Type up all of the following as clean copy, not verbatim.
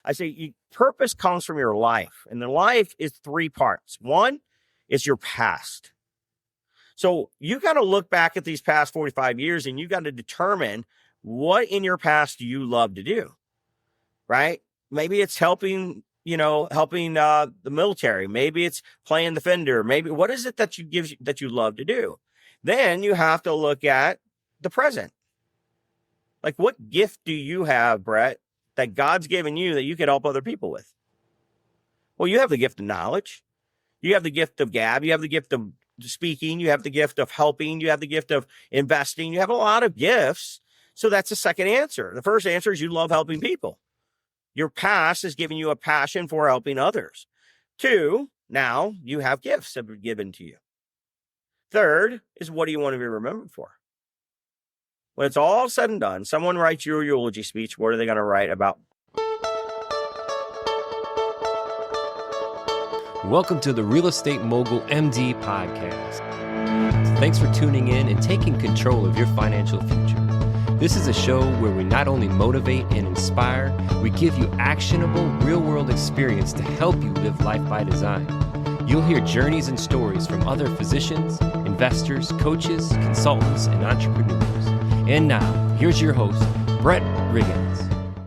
I say purpose comes from your life, and the life is three parts. One is your past. So you got to look back at these past 45 years and you got to determine what in your past do you love to do, right? Maybe it's helping the military. Maybe it's playing the fender. Maybe what is it that you love to do? Then you have to look at the present. Like, what gift do you have, Brett, that God's given you that you could help other people with? Well, you have the gift of knowledge. You have the gift of gab. You have the gift of speaking. You have the gift of helping. You have the gift of investing. You have a lot of gifts. So that's the second answer. The first answer is you love helping people. Your past is giving you a passion for helping others. Two, now you have gifts that have been given to you. Third is, what do you want to be remembered for? When it's all said and done, someone writes your eulogy speech. What are they going to write about? Welcome to the Real Estate Mogul MD podcast. Thanks for tuning in and taking control of your financial future. This is a show where we not only motivate and inspire, we give you actionable real-world experience to help you live life by design. You'll hear journeys and stories from other physicians, investors, coaches, consultants, and entrepreneurs. And now, here's your host, Brett Riggins.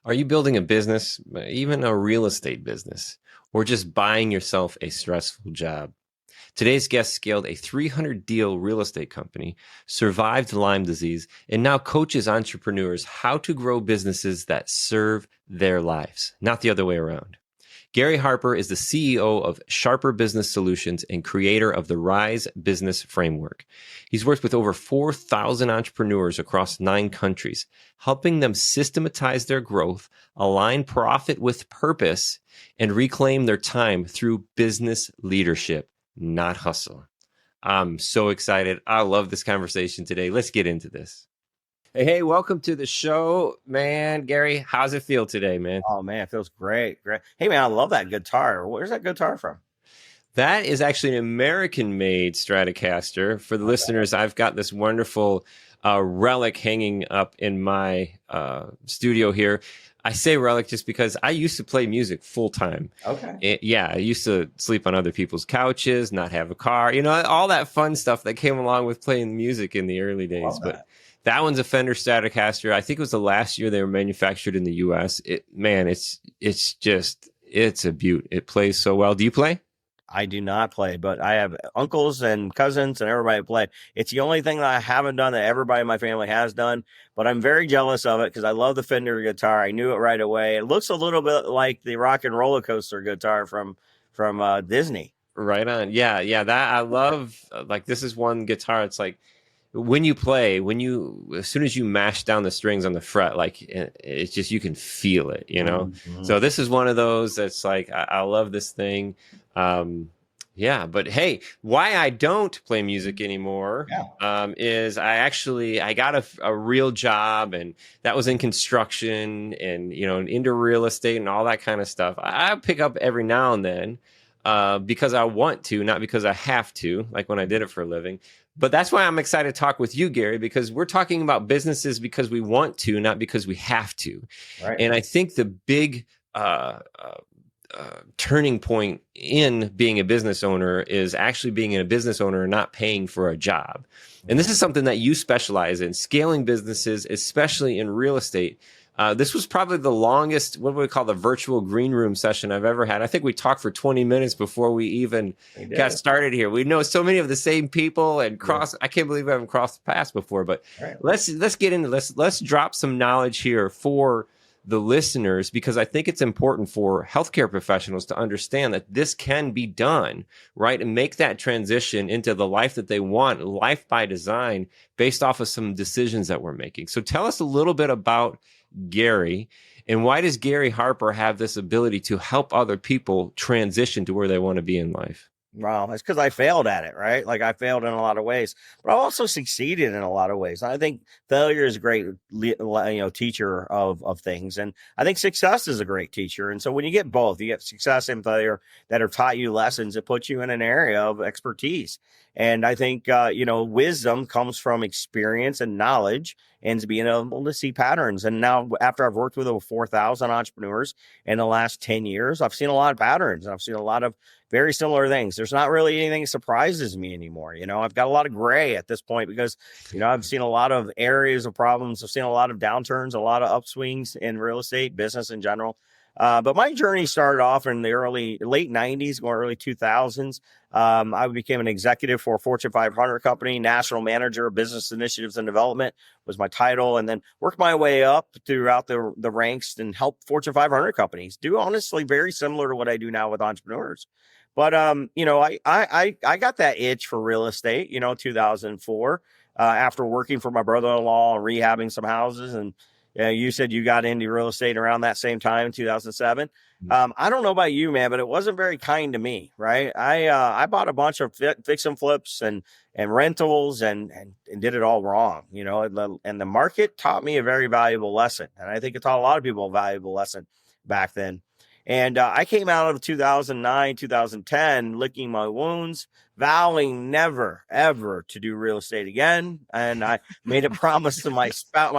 Are you building a business, even a real estate business, or just buying yourself a stressful job? Today's guest scaled a 300-deal real estate company, survived Lyme disease, and now coaches entrepreneurs how to grow businesses that serve their lives, not the other way around. Gary Harper is the CEO of Harper Business Solutions and creator of the Rise Business Framework. He's worked with over 4,000 entrepreneurs across 9 countries, helping them systematize their growth, align profit with purpose, and reclaim their time through business leadership, not hustle. I'm so excited. I love this conversation today. Let's get into this. Hey, welcome to the show, man. Gary, how's it feel today, man? Oh, man, it feels great. Great. Hey, man, I love that guitar. Where's that guitar from? That is actually an American-made Stratocaster. For the listeners, I've got this wonderful relic hanging up in my studio here. I say relic just because I used to play music full time. Okay. I used to sleep on other people's couches, not have a car, all that fun stuff that came along with playing music in the early days. But that one's a Fender Stratocaster. I think it was the last year they were manufactured in the US. It's a beaut. It plays so well. Do you play? I do not play, but I have uncles and cousins and everybody play. It's the only thing that I haven't done that everybody in my family has done, but I'm very jealous of it because I love the Fender guitar. I knew it right away. It looks a little bit like the Rock and Roller Coaster guitar from Disney. Right on. Yeah. That I love. Like, this is one guitar. It's like, when you play, as soon as you mash down the strings on the fret, like it's just, you can feel it, Mm-hmm. So this is one of those that's like, I love this thing. But hey, why I don't play music anymore is I got a real job, and that was in construction and, into real estate and all that kind of stuff. I pick up every now and then because I want to, not because I have to, like when I did it for a living. But that's why I'm excited to talk with you, Gary, because we're talking about businesses because we want to, not because we have to. Right. And I think the big turning point in being a business owner is actually being a business owner and not paying for a job. And this is something that you specialize in, scaling businesses, especially in real estate. This was probably the longest, what we call the virtual green room session I've ever had. I think we talked for 20 minutes before we even got started here. We know so many of the same people and I can't believe we haven't crossed paths before, but let's get into this. Let's drop some knowledge here for the listeners, because I think it's important for healthcare professionals to understand that this can be done, right? And make that transition into the life that they want, life by design, based off of some decisions that we're making. So tell us a little bit about Gary, and why does Gary Harper have this ability to help other people transition to where they want to be in life? Well, it's because I failed at it, right? Like, I failed in a lot of ways, but I also succeeded in a lot of ways. I think failure is a great, teacher of things. And I think success is a great teacher. And so when you get both, you get success and failure that have taught you lessons that put you in an area of expertise. And I think, wisdom comes from experience and knowledge. and being able to see patterns. And now after I've worked with over 4,000 entrepreneurs in the last 10 years, I've seen a lot of patterns. I've seen a lot of very similar things. There's not really anything that surprises me anymore. I've got a lot of gray at this point because, I've seen a lot of areas of problems. I've seen a lot of downturns, a lot of upswings in real estate, business in general. But my journey started off in the late 90s, or early 2000s. I became an executive for a Fortune 500 company. National manager of business initiatives and development was my title, and then worked my way up throughout the ranks and helped Fortune 500 companies do honestly very similar to what I do now with entrepreneurs. But I got that itch for real estate, 2004, after working for my brother-in-law and rehabbing some houses. And you said you got into real estate around that same time in 2007. I don't know about you, man, but it wasn't very kind to me, right? I bought a bunch of fix and flips and rentals and did it all wrong, and the market taught me a very valuable lesson. And I think it taught a lot of people a valuable lesson back then. And I came out of 2009, 2010, licking my wounds, vowing never, ever to do real estate again. And I made a promise to my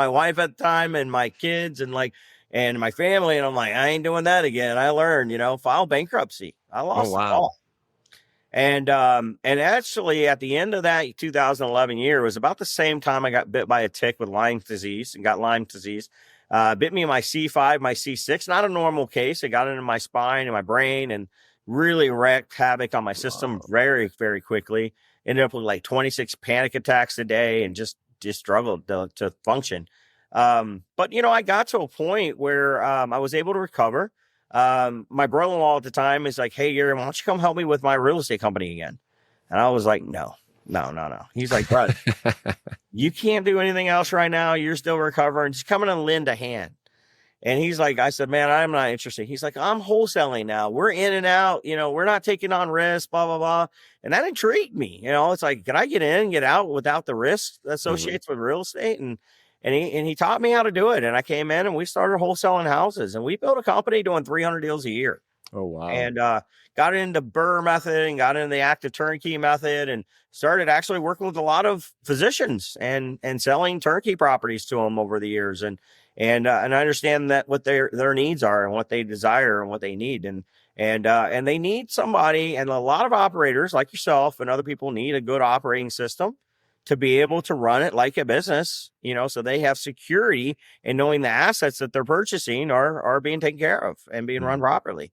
wife at the time, and my kids, and my family. And I'm like, I ain't doing that again. I learned, file bankruptcy. I lost it all. And actually at the end of that 2011 year, it was about the same time I got bit by a tick with Lyme disease and got Lyme disease. Bit me in my C5, my C6, not a normal case. It got into my spine and my brain and really wreaked havoc on my system very, very quickly. Ended up with like 26 panic attacks a day and just struggled to function. But, I got to a point where I was able to recover. My brother-in-law at the time is like, hey, Gary, why don't you come help me with my real estate company again? And I was like, no. He's like, bro, you can't do anything else right now. You're still recovering. Just come in and lend a hand. And he's like, I said, man, I'm not interested. He's like, I'm wholesaling now. We're in and out. We're not taking on risks, blah, blah, blah. And that intrigued me. It's like, can I get in and get out without the risk that associates with real estate? And he taught me how to do it. And I came in and we started wholesaling houses, and we built a company doing 300 deals a year. Oh, wow. And got into BRRRR method and got into the active turnkey method and started actually working with a lot of physicians and selling turnkey properties to them over the years. And I understand that what their needs are and what they desire and what they need. And they need somebody, and a lot of operators like yourself and other people need a good operating system to be able to run it like a business, so they have security in knowing the assets that they're purchasing are being taken care of and being run properly.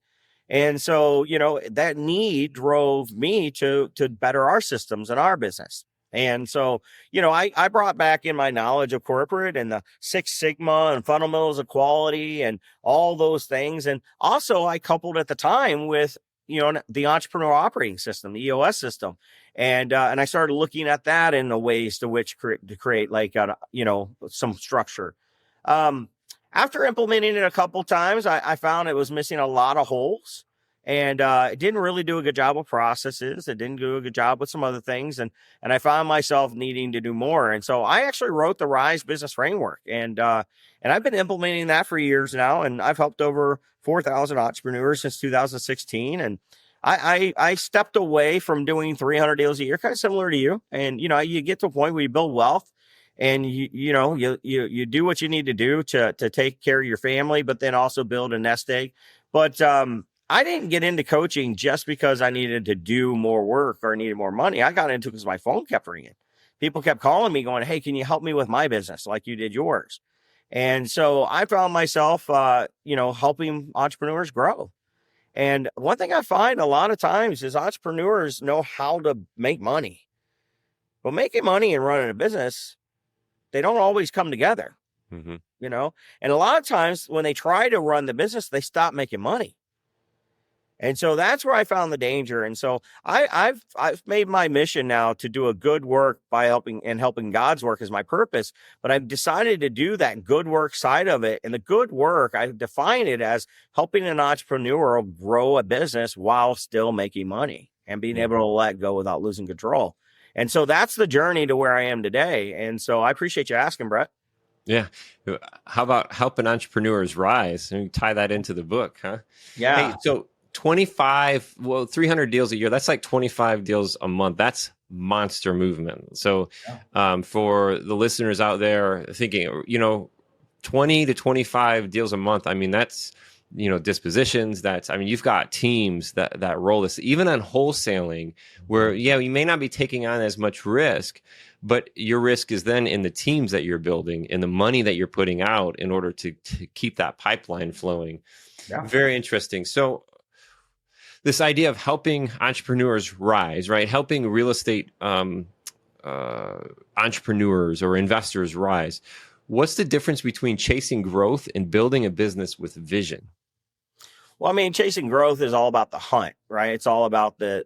And so, that need drove me to better our systems and our business. And so, I brought back in my knowledge of corporate and the Six Sigma and fundamentals of quality and all those things. And also I coupled at the time with, the entrepreneur operating system, the EOS system. And I started looking at that in the ways to which to create like, some structure. After implementing it a couple times, I found it was missing a lot of holes, and it didn't really do a good job with processes. It didn't do a good job with some other things. And I found myself needing to do more. And so I actually wrote the RISE business framework, and I've been implementing that for years now. And I've helped over 4,000 entrepreneurs since 2016. And I stepped away from doing 300 deals a year, kind of similar to you. And, you get to a point where you build wealth, and you do what you need to do to take care of your family, but then also build a nest egg. But I didn't get into coaching just because I needed to do more work or needed more money. I got into it because my phone kept ringing. People kept calling me going, hey, can you help me with my business like you did yours? And so I found myself, helping entrepreneurs grow. And one thing I find a lot of times is entrepreneurs know how to make money, but making money and running a business, they don't always come together, and a lot of times when they try to run the business, they stop making money. And so that's where I found the danger. And so I've made my mission now to do a good work by helping God's work as my purpose. But I've decided to do that good work side of it. And the good work, I define it as helping an entrepreneur grow a business while still making money and being able to let go without losing control. And so that's the journey to where I am today. And so I appreciate you asking, Brett. Yeah. How about helping entrepreneurs rise? And tie that into the book, huh? Yeah. Hey, so 300 deals a year. That's like 25 deals a month. That's monster movement. So for the listeners out there thinking, 20 to 25 deals a month, I mean, that's, dispositions. You've got teams that roll this, even on wholesaling, where, you may not be taking on as much risk, but your risk is then in the teams that you're building and the money that you're putting out in order to keep that pipeline flowing. Yeah. Very interesting. So this idea of helping entrepreneurs rise, right? Helping real estate entrepreneurs or investors rise. What's the difference between chasing growth and building a business with vision? Well, chasing growth is all about the hunt, right? It's all about the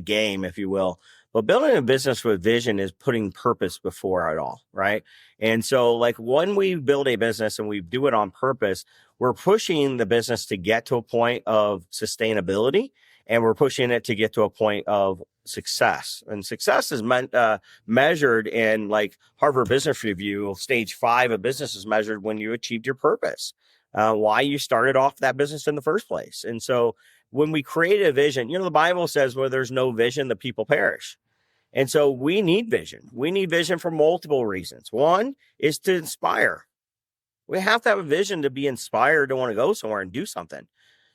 game, if you will. But building a business with vision is putting purpose before it all, right? And so like when we build a business and we do it on purpose, we're pushing the business to get to a point of sustainability, and we're pushing it to get to a point of success. And success is measured in like Harper Business Review. Stage 5 of business is measured when you achieved your purpose, why you started off that business in the first place. And so when we create a vision, the Bible says where there's no vision, the people perish. And so we need vision. We need vision for multiple reasons. One is to inspire. We have to have a vision to be inspired to want to go somewhere and do something.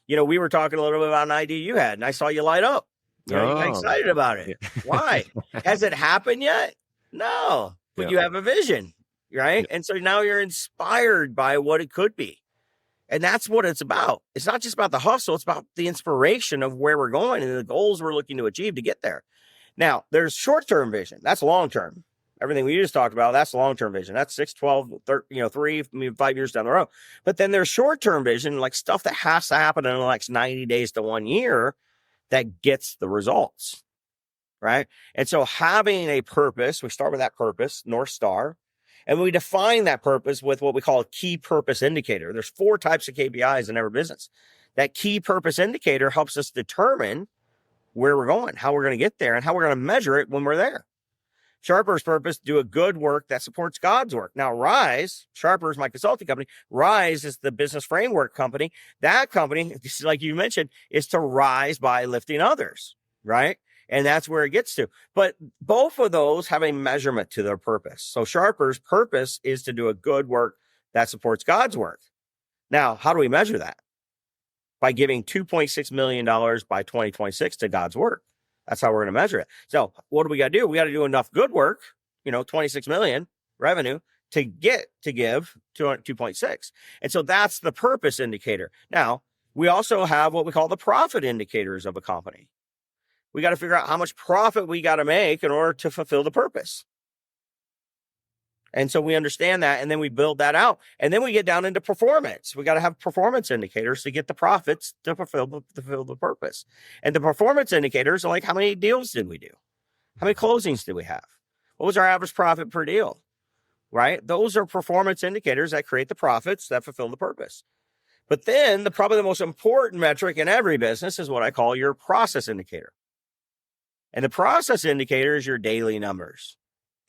We were talking a little bit about an idea you had, and I saw you light up. You got excited about it. Yeah. Why? Has it happened yet? No, but you have a vision, right? And so now you're inspired by what it could be. And that's what it's about. It's not just about the hustle. It's about the inspiration of where we're going and the goals we're looking to achieve to get there. Now, there's short-term vision. That's long-term. Everything we just talked about, that's long-term vision. That's 6, 12, 30, 3, 5 years down the road. But then there's short-term vision, like stuff that has to happen in the next 90 days to 1 year that gets the results, right? And so having a purpose, we start with that purpose, North Star, and we define that purpose with what we call a key purpose indicator. There's 4 types of KPIs in every business. That key purpose indicator helps us determine where we're going, how we're going to get there, and how we're going to measure it when we're there. Harper's purpose, do a good work that supports God's work. Now, Rise, Harper's my consulting company. Rise is the business framework company. That company, like you mentioned, is to rise by lifting others, right? And that's where it gets to. But both of those have a measurement to their purpose. So Harper's purpose is to do a good work that supports God's work. Now, how do we measure that? By giving $2.6 million by 2026 to God's work. That's how we're going to measure it. So what do we got to do? We got to do enough good work, 26 million revenue to give to 2.6. And so that's the purpose indicator. Now, we also have what we call the profit indicators of a company. We got to figure out how much profit we got to make in order to fulfill the purpose. And so we understand that, and then we build that out. And then we get down into performance. We got to have performance indicators to get the profits to fulfill the purpose. And the performance indicators are like, how many deals did we do? How many closings did we have? What was our average profit per deal? Right? Those are performance indicators that create the profits that fulfill the purpose. But then probably the most important metric in every business is what I call your process indicator. And the process indicator is your daily numbers,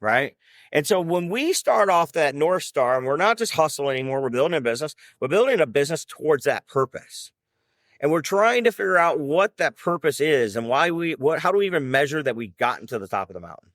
right? And so when we start off that North Star, and we're not just hustling anymore, we're building a business, we're building a business towards that purpose. And we're trying to figure out what that purpose is and how do we even measure that we gotten to the top of the mountain?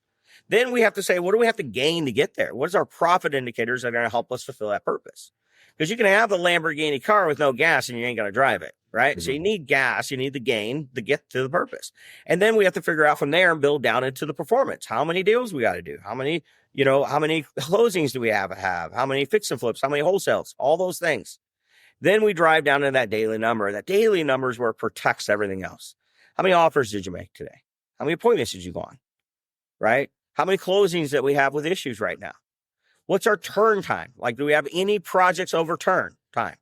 Then we have to say, what do we have to gain to get there? What is our profit indicators that are going to help us fulfill that purpose? Because you can have the Lamborghini car with no gas and you ain't going to drive it, right? Mm-hmm. So you need gas, you need the gain to get to the purpose. And then we have to figure out from there and build down into the performance. How many deals we got to do? How many closings do we have? How many fix and flips? How many wholesales? All those things. Then we drive down to that daily number. That daily number is where it protects everything else. How many offers did you make today? How many appointments did you go on? Right? How many closings that we have with issues right now? What's our turn time? Like, do we have any projects over turn time?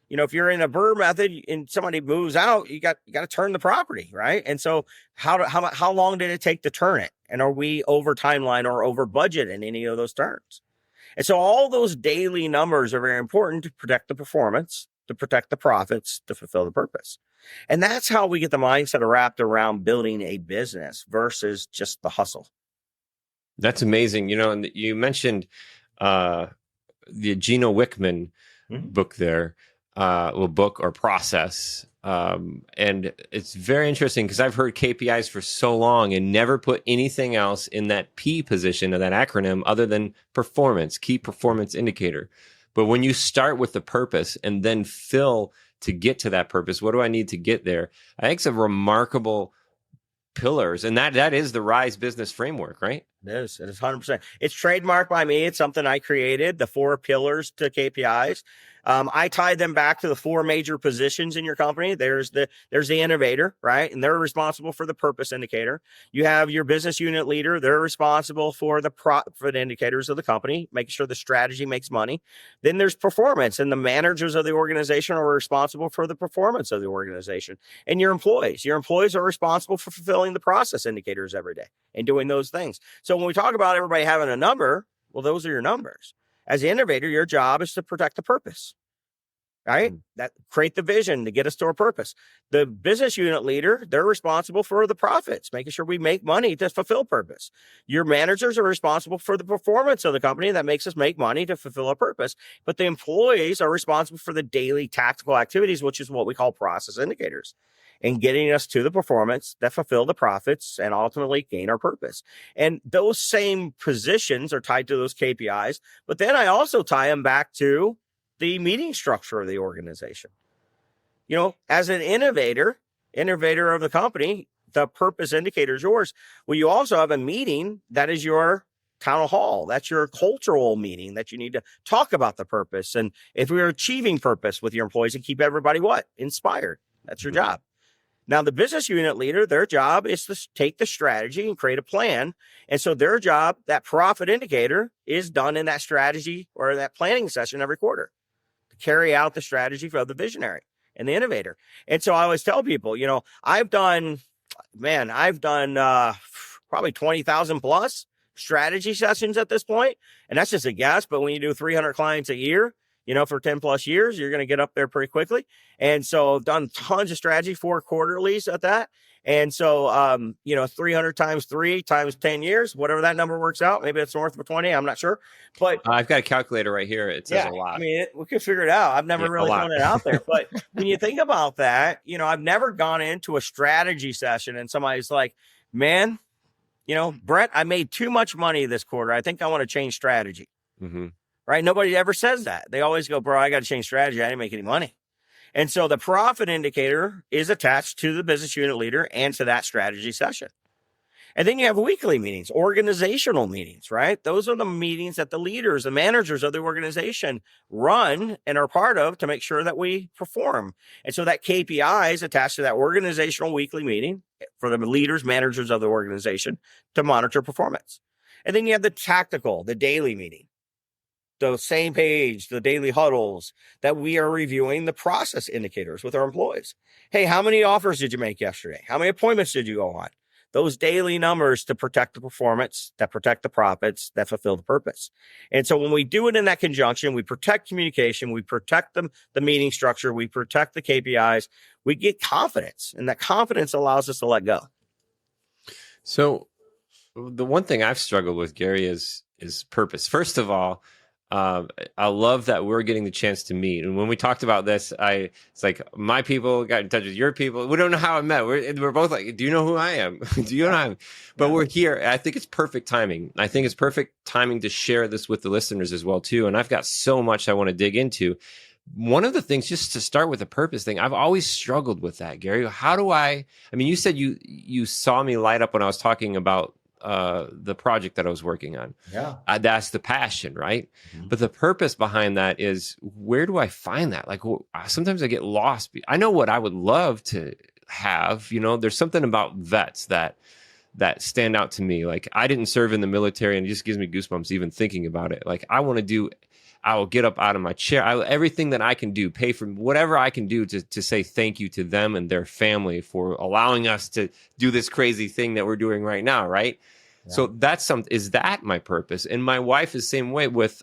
If you're in a BRRRR method and somebody moves out, you got to turn the property, right? And so how long did it take to turn it? And are we over timeline or over budget in any of those turns? And so all those daily numbers are very important to protect the performance, to protect the profits, to fulfill the purpose. And that's how we get the mindset wrapped around building a business versus just the hustle. That's amazing. And you mentioned the Gino Wickman book there, book or process. And it's very interesting because I've heard KPIs for so long and never put anything else in that P position of that acronym other than performance, key performance indicator. But when you start with the purpose and then fill to get to that purpose, what do I need to get there? I think it's a remarkable pillars, and that is the Rise Business Framework, right? It is 100%. It's trademarked by me. It's something I created, the 4 pillars to KPIs. I tied them back to the 4 major positions in your company. There's the innovator, right? And they're responsible for the purpose indicator. You have your business unit leader. They're responsible for the profit indicators of the company, making sure the strategy makes money. Then there's performance, and the managers of the organization are responsible for the performance of the organization. And your employees are responsible for fulfilling the process indicators every day and doing those things. So when we talk about everybody having a number, well, those are your numbers. As the innovator, your job is to protect the purpose, right? That create the vision to get us to our purpose. The business unit leader, they're responsible for the profits, making sure we make money to fulfill purpose. Your managers are responsible for the performance of the company that makes us make money to fulfill our purpose. But the employees are responsible for the daily tactical activities, which is what we call process indicators, and getting us to the performance that fulfill the profits and ultimately gain our purpose. And those same positions are tied to those KPIs, but then I also tie them back to the meeting structure of the organization. You know, as an innovator of the company, the purpose indicator is yours. Well, you also have a meeting that is your town hall. That's your cultural meeting that you need to talk about the purpose. And if we're achieving purpose with your employees and keep everybody inspired, that's your job. Now, the business unit leader, their job is to take the strategy and create a plan. And so their job, that profit indicator, is done in that strategy or that planning session every quarter to carry out the strategy for the visionary and the innovator. And so I always tell people, you know, I've done probably 20,000 plus strategy sessions at this point. And that's just a guess. But when you do 300 clients a year, you know, for 10 plus years, you're going to get up there pretty quickly. And so I've done tons of strategy, 4 quarterlies at that. And so, 300 times 3 times 10 years, whatever that number works out, maybe it's north of 20. I'm not sure, but I've got a calculator right here. It says a lot. I mean, we could figure it out. I've never really thrown it out there, but when you think about that, you know, I've never gone into a strategy session and somebody's like, man, you know, Brett, I made too much money this quarter. I think I want to change strategy. Mm-hmm. Right? Nobody ever says that. They always go, bro, I got to change strategy. I didn't make any money. And so the profit indicator is attached to the business unit leader and to that strategy session. And then you have weekly meetings, organizational meetings, right? Those are the meetings that the leaders, the managers of the organization run and are part of to make sure that we perform. And so that KPI is attached to that organizational weekly meeting for the leaders, managers of the organization to monitor performance. And then you have the tactical, the daily meeting. The same page, the daily huddles that we are reviewing the process indicators with our employees. Hey, how many offers did you make yesterday? How many appointments did you go on? Those daily numbers to protect the performance, that protect the profits, that fulfill the purpose. And so when we do it in that conjunction, we protect communication, we protect the meeting structure, we protect the KPIs, we get confidence, and that confidence allows us to let go. So the one thing I've struggled with, Gary, is purpose. First of all, I love that we're getting the chance to meet. And when we talked about this, it's like my people got in touch with your people. We don't know how I met. We're both like, do you know who I am? Do you know who I am? But we're here. I think it's perfect timing. I think it's perfect timing to share this with the listeners as well, too. And I've got so much I want to dig into. One of the things, just to start with the purpose thing, I've always struggled with that, Gary. How do I mean, you said you saw me light up when I was talking about the project that I was working on. Yeah. That's the passion, right? Mm-hmm. But the purpose behind that is, where do I find that? Like, sometimes I get lost. I know what I would love to have, you know, there's something about vets that stand out to me. Like, I didn't serve in the military, and it just gives me goosebumps even thinking about it. Like, I will get up out of my chair. Everything that I can do, pay for whatever I can do to say thank you to them and their family for allowing us to do this crazy thing that we're doing right now, right? Yeah. So that's is that my purpose? And my wife is the same way with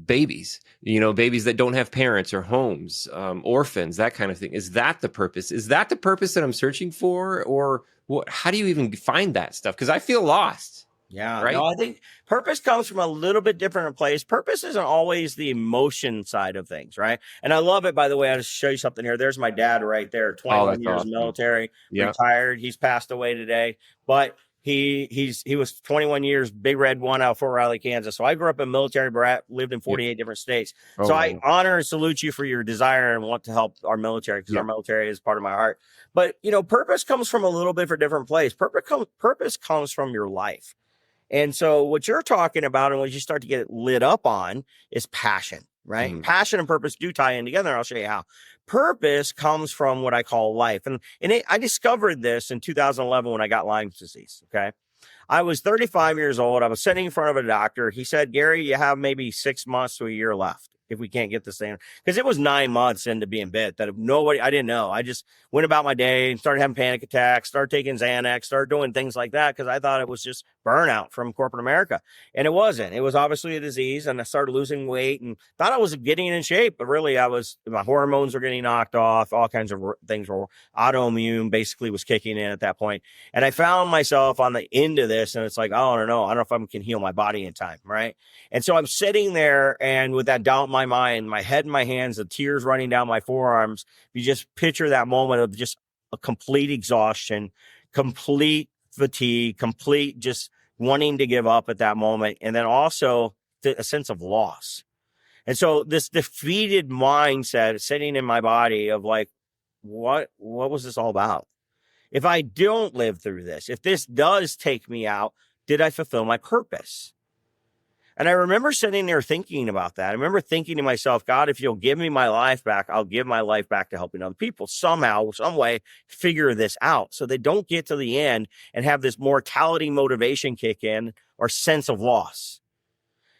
babies, you know, babies that don't have parents or homes, orphans, that kind of thing. Is that the purpose? Is that the purpose that I'm searching for? Or what? How do you even find that stuff? Because I feel lost. Yeah, right? no, I think purpose comes from a little bit different place. Purpose isn't always the emotion side of things, right? And I love it, by the way. I'll just show you something here. There's my dad right there, Oh, 21 that's years awesome. military, Yeah. retired. He's passed away today, but he was 21 years, Big Red One out of Fort Riley, Kansas. So I grew up a military brat, lived in Yep. 48 different states. Oh, So I wow. honor and salute you for your desire and want to help our military, because our Yep. military is part of my heart. But purpose comes from a little bit of a different place. Purpose comes from your life. And so what you're talking about and what you start to get lit up on is passion, right? Mhm. Passion and purpose do tie in together. And I'll show you how. Purpose comes from what I call life. I discovered this in 2011 when I got Lyme disease. Okay. I was 35 years old. I was sitting in front of a doctor. He said, Gary, you have maybe 6 months to a year left if we can't get this thing. Because it was 9 months into being bit that I didn't know. I just went about my day and started having panic attacks, started taking Xanax, started doing things like that because I thought it was just burnout from corporate America. And it wasn't. It was obviously a disease. And I started losing weight and thought I was getting in shape. But really, my hormones were getting knocked off. All kinds of things were autoimmune basically was kicking in at that point. And I found myself on the end of this, and it's like, oh, I don't know if I can heal my body in time, right? And so I'm sitting there, and with that doubt in my mind, my head in my hands, the tears running down my forearms, you just picture that moment of just a complete exhaustion, complete fatigue, complete just wanting to give up at that moment, and then also a sense of loss. And so this defeated mindset sitting in my body of like, what was this all about? If I don't live through this, if this does take me out, did I fulfill my purpose? And I remember sitting there thinking about that. I remember thinking to myself, God, if you'll give me my life back, I'll give my life back to helping other people somehow, some way, figure this out so they don't get to the end and have this mortality motivation kick in or sense of loss.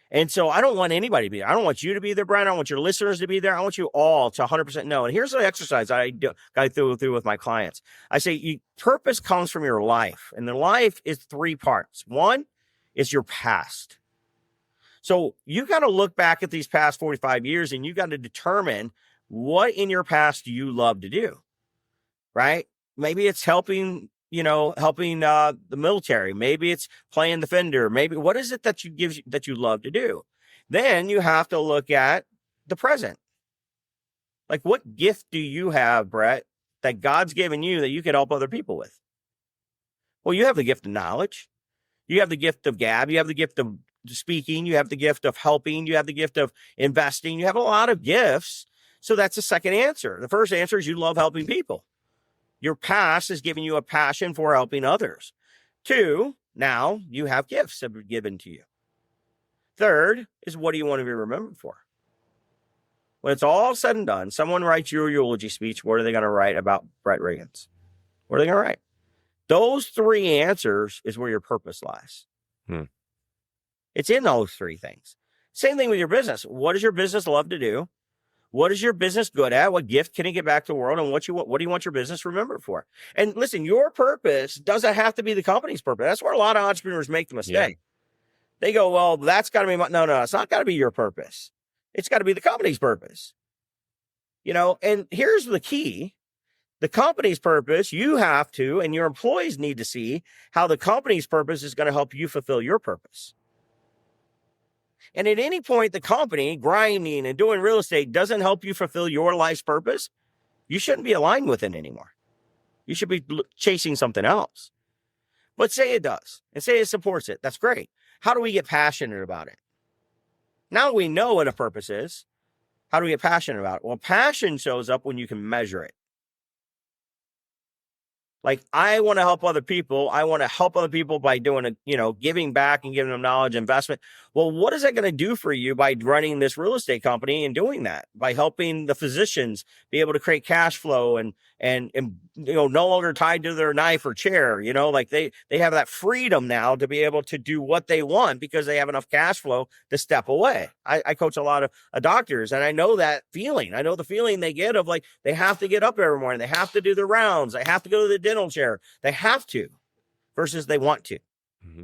And so I don't want anybody to be there. I don't want you to be there, Brian. I don't want your listeners to be there. I want you all to 100% know. And here's the exercise I do, I through with my clients. I say, purpose comes from your life. And the life is 3 parts. One is your past. So you got to look back at these past 45 years and you got to determine what in your past do you love to do, right? Maybe it's helping the military. Maybe it's playing the fender. Maybe what is it that you love to do? Then you have to look at the present. Like, what gift do you have, Brett, that God's given you that you can help other people with? Well, you have the gift of knowledge. You have the gift of gab. You have the gift of speaking. You have the gift of helping. You have the gift of investing. You have a lot of gifts. So that's the second answer. The first answer is you love helping people. Your past is giving you a passion for helping others. 2, now you have gifts that are given to you. 3rd is what do you want to be remembered for? When it's all said and done, someone writes your eulogy speech. What are they going to write about Brett Riggins? What are they going to write? Those 3 answers is where your purpose lies. It's in those 3 things. Same thing with your business. What does your business love to do? What is your business good at? What gift can it get back to the world? And what do you want your business remembered for? And listen, your purpose doesn't have to be the company's purpose. That's where a lot of entrepreneurs make the mistake. Yeah. They go, well, that's got to be no, it's not got to be your purpose. It's got to be the company's purpose. And here's the key. The company's purpose, you have to, and your employees need to see how the company's purpose is going to help you fulfill your purpose. And at any point, the company grinding and doing real estate doesn't help you fulfill your life's purpose, you shouldn't be aligned with it anymore. You should be chasing something else. But say it does, and say it supports it. That's great. How do we get passionate about it? Now we know what a purpose is. How do we get passionate about it? Well, passion shows up when you can measure it. Like, I want to help other people. I want to help other people by doing giving back and giving them knowledge, investment. Well, what is that going to do for you by running this real estate company and doing that? By helping the physicians be able to create cash flow and no longer tied to their knife or chair, like they have that freedom now to be able to do what they want because they have enough cash flow to step away. I coach a lot of doctors, and I know that feeling. I know the feeling they get of like, they have to get up every morning. They have to do their rounds. They have to go to the dental chair. They have to versus they want to. Mm-hmm.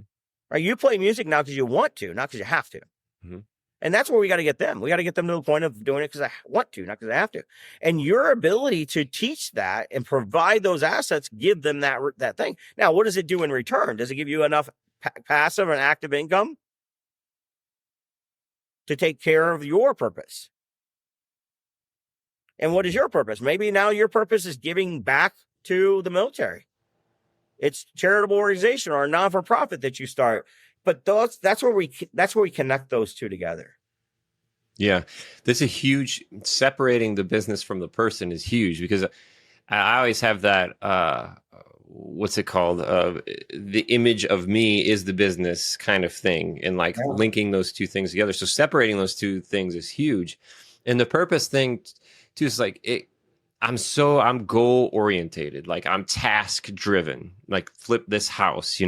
Right? You play music now because you want to, not because you have to. Mm-hmm. And that's where we got to get them. We got to get them to the point of doing it because I want to, not because I have to. And your ability to teach that and provide those assets, give them that thing. Now, what does it do in return? Does it give you enough passive and active income to take care of your purpose. And what is your purpose? Maybe now your purpose is giving back to the military. It's a charitable organization or a non-for-profit that you start. But that's where we connect those two together. Yeah, this is huge. Separating the business from the person is huge, because I always have that, what's it called? The image of me is the business kind of thing, and like linking those two things together. So separating those two things is huge. And the purpose thing too is like I'm goal orientated. Like I'm task driven, like flip this house,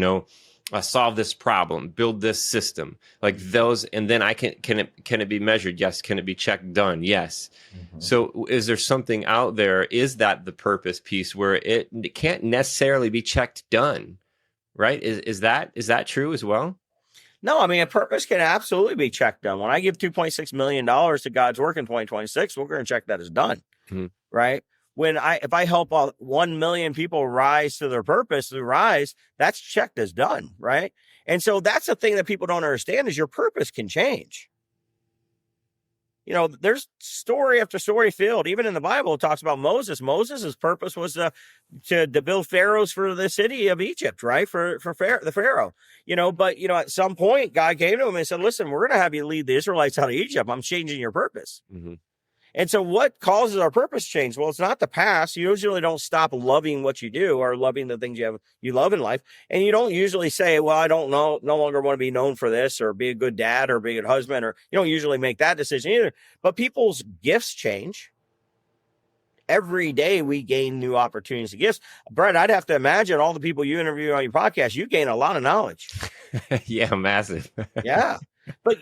solve this problem, build this system, like those. And then can it be measured? Yes. Can it be checked? Done? Yes. Mm-hmm. So is there something out there? Is that the purpose piece where it can't necessarily be checked? Done. Right. Is that true as well? No, I mean, a purpose can absolutely be checked done. When I give $2.6 million to God's work in 2026, we're going to check that as done. Mm-hmm. Right. If I help 1 million people rise to their purpose, that's checked as done. Right. And so that's the thing that people don't understand is your purpose can change. There's story after story filled. Even in the Bible, it talks about Moses. Moses' purpose was to build pharaohs for the city of Egypt, right? For the Pharaoh, but at some point, God came to him and said, listen, we're going to have you lead the Israelites out of Egypt. I'm changing your purpose. Mm-hmm. And so what causes our purpose change? Well, it's not the past. You usually don't stop loving what you do or loving the things you love in life. And you don't usually say, well, I don't no longer want to be known for this or be a good dad or be a good husband, or you don't usually make that decision either. But people's gifts change. Every day we gain new opportunities to gifts. Brett, I'd have to imagine all the people you interview on your podcast, you gain a lot of knowledge. Yeah, massive. Yeah. But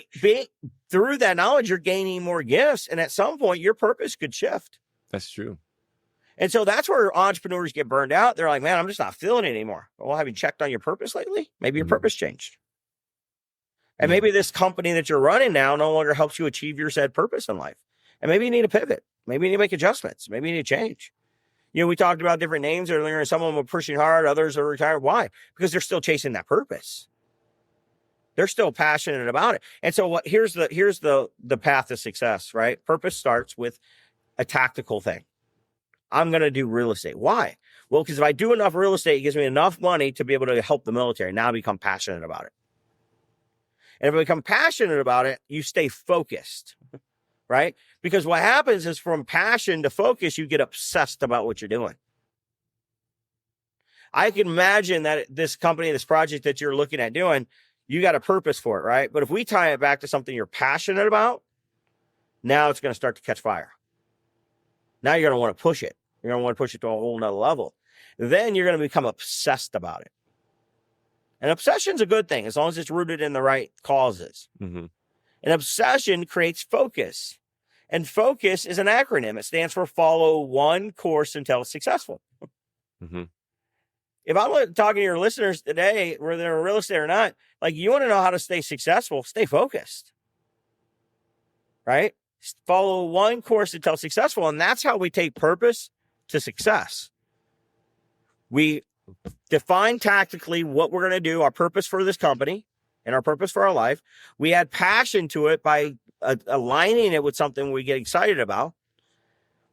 through that knowledge, you're gaining more gifts. And at some point, your purpose could shift. That's true. And so that's where entrepreneurs get burned out. They're like, man, I'm just not feeling it anymore. Well, have you checked on your purpose lately? Maybe your purpose changed. And maybe this company that you're running now no longer helps you achieve your said purpose in life. And maybe you need to pivot. Maybe you need to make adjustments. Maybe you need to change. We talked about different names earlier, and some of them are pushing hard. Others are retired. Why? Because they're still chasing that purpose. They're still passionate about it. And so here's the path to success, right? Purpose starts with a tactical thing. I'm going to do real estate. Why? Well, because if I do enough real estate, it gives me enough money to be able to help the military. Now I become passionate about it. And if I become passionate about it, you stay focused, right? Because what happens is from passion to focus, you get obsessed about what you're doing. I can imagine that this company, this project that you're looking at doing, you got a purpose for it, right? But if we tie it back to something you're passionate about, now it's going to start to catch fire. Now you're going to want to push it. You're going to want to push it to a whole nother level. Then you're going to become obsessed about it. And obsession's a good thing as long as it's rooted in the right causes. Mm-hmm. An obsession creates focus. And focus is an acronym. It stands for follow one course until it's successful. Mm-hmm. If I'm talking to your listeners today, whether they're in real estate or not, like you want to know how to stay successful, stay focused, right? Follow one course until successful. And that's how we take purpose to success. We define tactically what we're going to do, our purpose for this company and our purpose for our life. We add passion to it by aligning it with something we get excited about.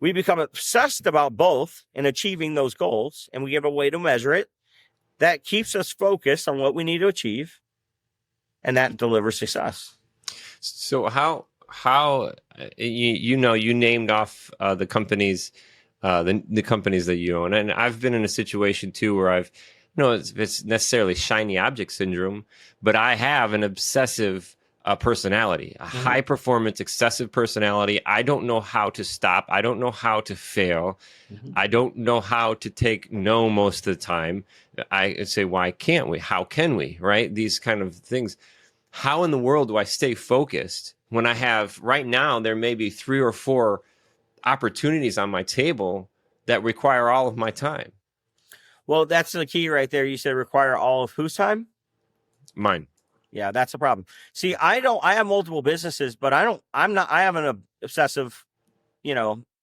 We become obsessed about both and achieving those goals, and we give a way to measure it. That keeps us focused on what we need to achieve, and that delivers success. So how you named off the companies, the companies that you own, and I've been in a situation too where it's necessarily shiny object syndrome, but I have an obsessive personality, a high performance, excessive personality. I don't know how to stop. I don't know how to fail. Mm-hmm. I don't know how to take no most of the time. I say, why can't we? How can we? Right? These kind of things. How in the world do I stay focused when I have right now, there may be 3 or 4 opportunities on my table that require all of my time? Well, that's the key right there. You said require all of whose time? Mine. Yeah, that's the problem. See, I have multiple businesses, but I have an obsessive,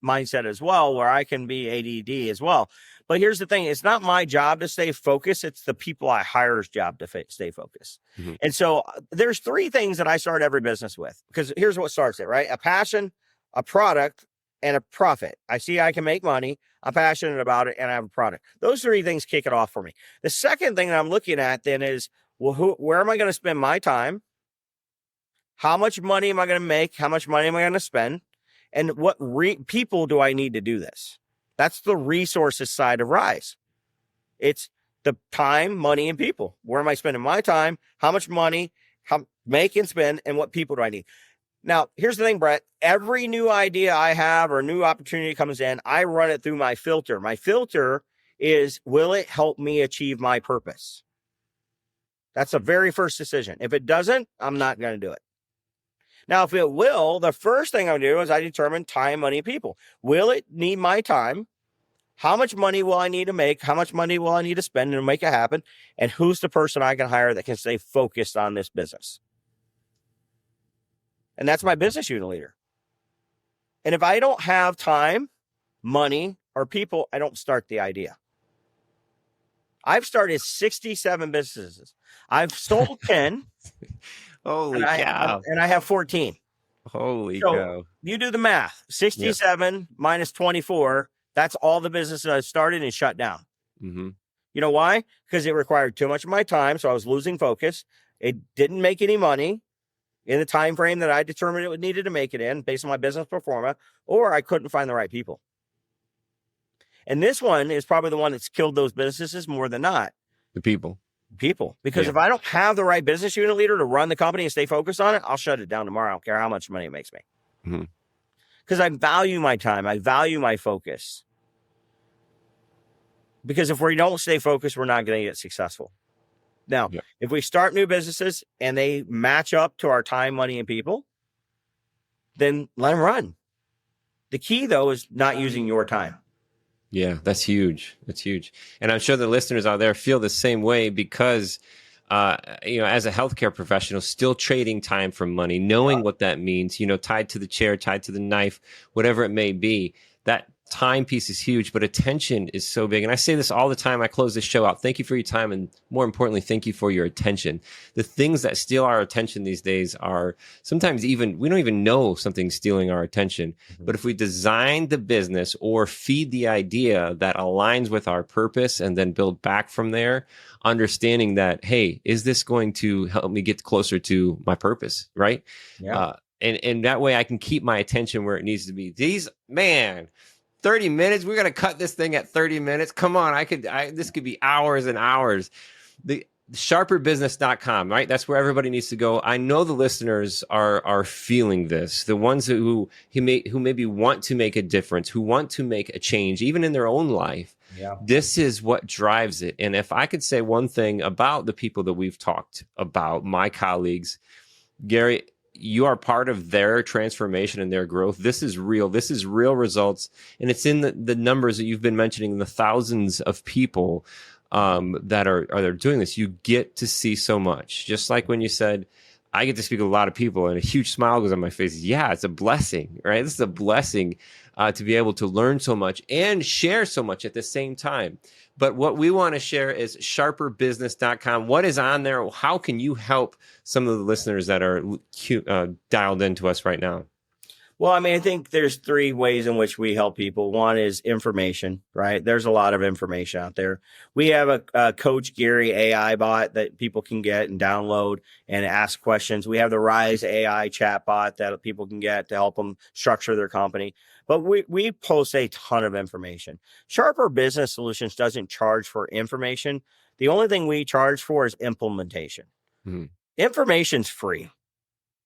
mindset as well, where I can be ADD as well. But here's the thing. It's not my job to stay focused. It's the people I hire's job to stay focused. Mhm. And so there's three things that I start every business with, because here's what starts it, right? A passion, a product, and a profit. I see I can make money. I'm passionate about it, and I have a product. Those three things kick it off for me. The second thing that I'm looking at then is, well, where am I going to spend my time? How much money am I going to make? How much money am I going to spend? And what people do I need to do this? That's the resources side of Rise. It's the time, money, and people. Where am I spending my time? How much money, how make and spend, and what people do I need? Now, here's the thing, Brett. Every new idea I have or new opportunity comes in, I run it through my filter. My filter is, will it help me achieve my purpose? That's the very first decision. If it doesn't, I'm not going to do it. Now, if it will, the first thing I do is I determine time, money, people. Will it need my time? How much money will I need to make? How much money will I need to spend to make it happen? And who's the person I can hire that can stay focused on this business? And that's my business unit leader. And if I don't have time, money, or people, I don't start the idea. I've started 67 businesses. I've sold 10. Holy cow. And I have 14. Holy cow. You do the math. 67 minus 24. That's all the businesses I started and shut down. Mm-hmm. You know why? Because it required too much of my time. So I was losing focus. It didn't make any money in the time frame that I determined it needed to make it in based on my business performance, or I couldn't find the right people. And this one is probably the one that's killed those businesses more than not. The people. Because if I don't have the right business unit leader to run the company and stay focused on it, I'll shut it down tomorrow. I don't care how much money it makes me. Because I value my time. I value my focus. Because if we don't stay focused, we're not going to get successful. Now, if we start new businesses and they match up to our time, money, and people, then let them run. The key, though, is not using your time. Yeah, that's huge. That's huge. And I'm sure the listeners out there feel the same way because, as a healthcare professional, still trading time for money, knowing what that means, tied to the chair, tied to the knife, whatever it may be, that time piece is huge, but attention is so big. And I say this all the time. I close this show out. Thank you for your time. And more importantly, thank you for your attention. The things that steal our attention these days are sometimes we don't even know something's stealing our attention. But if we design the business or feed the idea that aligns with our purpose and then build back from there, understanding that, hey, is this going to help me get closer to my purpose? Right. Yeah. And that way I can keep my attention where it needs to be. 30 minutes. We're going to cut this thing at 30 minutes. Come on. This could be hours and hours. The sharperbusiness.com, right? That's where everybody needs to go. I know the listeners are feeling this. The ones who maybe want to make a difference, who want to make a change, even in their own life. Yeah. This is what drives it. And if I could say one thing about the people that we've talked about, my colleagues, Gary, you are part of their transformation and their growth. This is real. This is real results. And it's in the numbers that you've been mentioning, the thousands of people that are doing this. You get to see so much. Just like when you said, I get to speak with a lot of people and a huge smile goes on my face. Yeah, it's a blessing, right? This is a blessing to be able to learn so much and share so much at the same time. But what we want to share is sharperbusiness.com. What is on there? How can you help some of the listeners that are dialed into us right now? Well, I think there's three ways in which we help people. One is information, right? There's a lot of information out there. We have a Coach Gary AI bot that people can get and download and ask questions. We have the Rise AI chat bot that people can get to help them structure their company. But we post a ton of information. Sharper Business Solutions doesn't charge for information. The only thing we charge for is implementation. Information's free.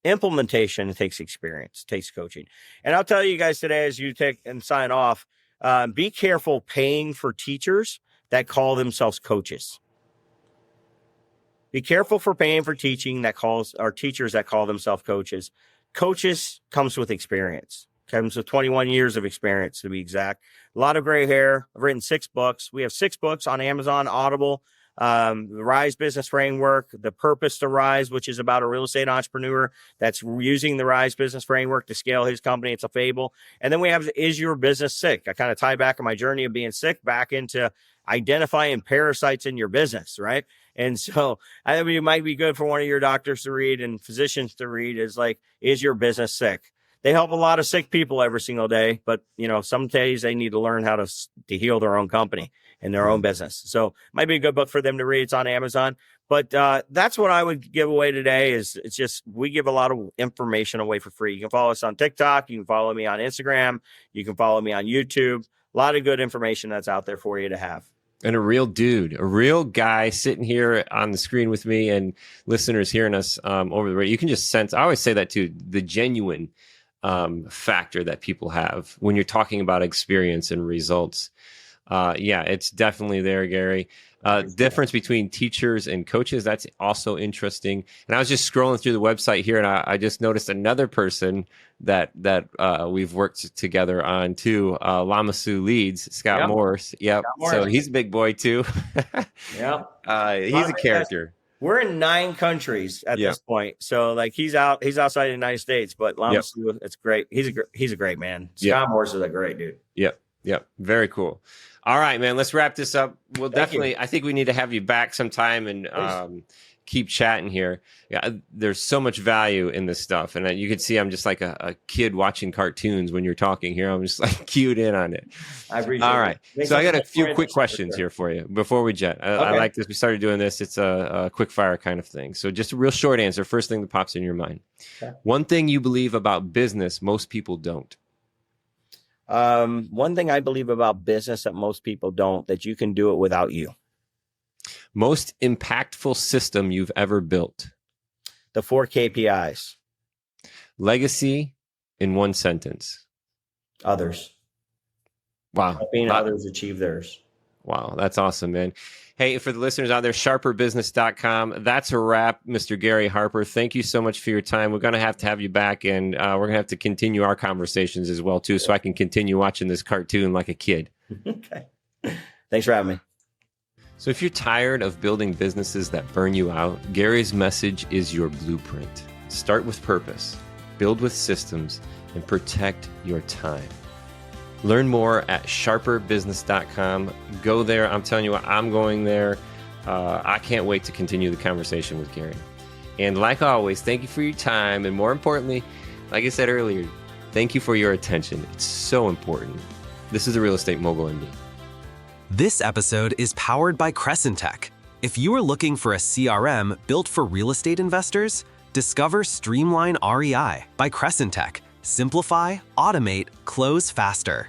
Implementation takes experience, takes coaching. And I'll tell you guys today, as you take and sign off, be careful paying for teachers that call themselves coaches. Be careful for paying for teaching teachers that call themselves coaches. Coaches comes with experience. Comes with 21 years of experience, to be exact. A lot of gray hair. I've written 6 books. We have 6 books on Amazon, Audible. the Rise Business Framework, the Purpose to Rise, which is about a real estate entrepreneur that's using the Rise Business Framework to scale his company. It's a fable. And then we have Is Your Business Sick? I kind of tie back on my journey of being sick back into identifying parasites in your business, right? And so I think it might be good for one of your doctors to read and physicians to read is like, Is Your Business Sick? They help a lot of sick people every single day, but some days they need to learn how to heal their own company and their own business. So it might be a good book for them to read. It's on Amazon. But that's what I would give away today is it's just we give a lot of information away for free. You can follow us on TikTok. You can follow me on Instagram. You can follow me on YouTube. A lot of good information that's out there for you to have. And a real dude, a real guy sitting here on the screen with me and listeners hearing us over the radio. You can just sense, I always say that too, the genuine factor that people have when you're talking about experience and results. Yeah, it's definitely there, Gary. Difference between teachers and coaches, that's also interesting. And I was just scrolling through the website here, and I just noticed another person that we've worked together on too. Lamasu leads, Scott Morse. Yep. Scott Morse. So he's a big boy too. Yeah. He's a character. We're in 9 countries at this point. So like he's outside the United States, but Lamasu, it's great. He's a great man. Scott Morse is a great dude. Yep. Very cool. All right, man, let's wrap this up. We'll definitely, I think we need to have you back sometime and keep chatting here. Yeah, there's so much value in this stuff. And you can see I'm just like a kid watching cartoons when you're talking here. I'm just like cued in on it. I appreciate it. All right. So I got a few quick questions here for you before we jet. I like this. We started doing this. It's a quick fire kind of thing. So just a real short answer. First thing that pops in your mind. Okay. One thing you believe about business most people don't. One thing I believe about business that most people don't, that you can do it without you. Most impactful system you've ever built. The 4 KPIs. Legacy in one sentence. Others. Wow. Helping others achieve theirs. Wow. That's awesome, man. Hey, for the listeners out there, sharperbusiness.com. That's a wrap, Mr. Gary Harper. Thank you so much for your time. We're going to have you back, and we're going to have to continue our conversations as well, too, so I can continue watching this cartoon like a kid. Okay. Thanks for having me. So if you're tired of building businesses that burn you out, Gary's message is your blueprint. Start with purpose, build with systems, and protect your time. Learn more at sharperbusiness.com. Go there. I'm telling you what, I'm going there. I can't wait to continue the conversation with Gary. And like always, thank you for your time. And more importantly, like I said earlier, thank you for your attention. It's so important. This is the Real Estate Mogul MD. This episode is powered by Crescent Tech. If you are looking for a CRM built for real estate investors, discover Streamline REI by Crescent Tech. Simplify, automate, close faster.